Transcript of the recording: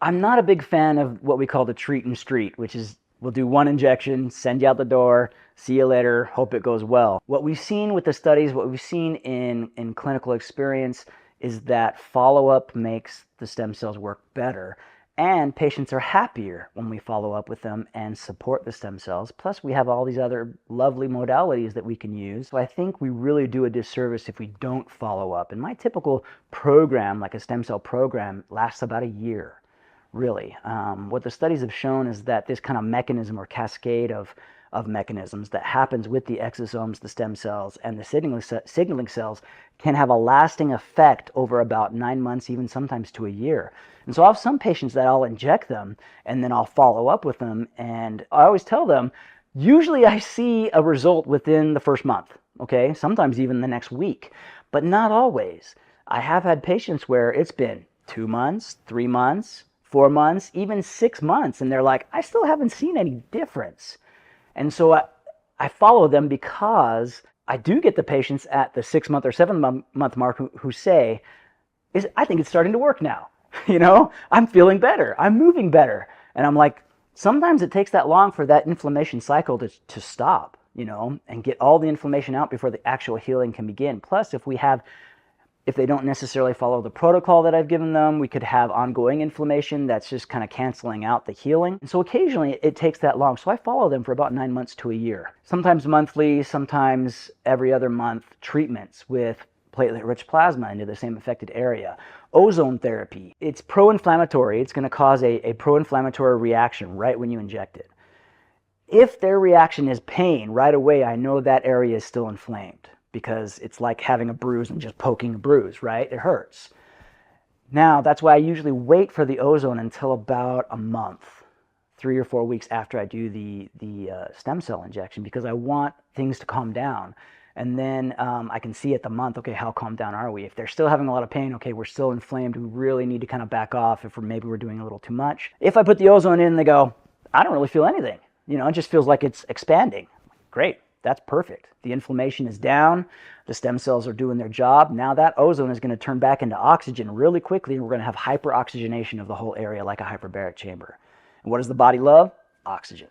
I'm not a big fan of what we call the treat and street, which is we'll do one injection, send you out the door, see you later, hope it goes well. What we've seen with the studies, what we've seen in clinical experience is that follow-up makes the stem cells work better. And patients are happier when we follow up with them and support the stem cells. Plus, we have all these other lovely modalities that we can use. So I think we really do a disservice if we don't follow up. And my typical program, like a stem cell program, lasts about a year. Really. What the studies have shown is that this kind of mechanism or cascade of mechanisms that happens with the exosomes, the stem cells, and the signaling cells can have a lasting effect over about 9 months, even sometimes to a year. And so I have some patients that I'll inject them and then I'll follow up with them. And I always tell them, usually I see a result within the first month, okay? Sometimes even the next week, but not always. I have had patients where it's been 2 months, 3 months, 4 months, even 6 months, and they're like, I still haven't seen any difference. And so I follow them because I do get the patients at the 6 month or 7 month mark who say, I think it's starting to work now. You know, I'm feeling better. I'm moving better. And I'm like, sometimes it takes that long for that inflammation cycle to stop, you know, and get all the inflammation out before the actual healing can begin. Plus, if they don't necessarily follow the protocol that I've given them, we could have ongoing inflammation that's just kind of canceling out the healing. And so occasionally it takes that long. So I follow them for about 9 months to a year. Sometimes monthly, sometimes every other month treatments with platelet-rich plasma into the same affected area. Ozone therapy, it's pro-inflammatory. It's going to cause a pro-inflammatory reaction right when you inject it. If their reaction is pain, right away I know that area is still inflamed, because it's like having a bruise and just poking a bruise, right? It hurts. Now, that's why I usually wait for the ozone until about a month, 3 or 4 weeks after I do the stem cell injection, because I want things to calm down. And then I can see at the month, okay, how calmed down are we? If they're still having a lot of pain, okay, we're still inflamed. We really need to kind of back off if maybe we're doing a little too much. If I put the ozone in and they go, I don't really feel anything. You know, it just feels like it's expanding. Great. That's perfect. The inflammation is down. The stem cells are doing their job. Now that ozone is going to turn back into oxygen really quickly, and we're going to have hyperoxygenation of the whole area like a hyperbaric chamber. And what does the body love? Oxygen.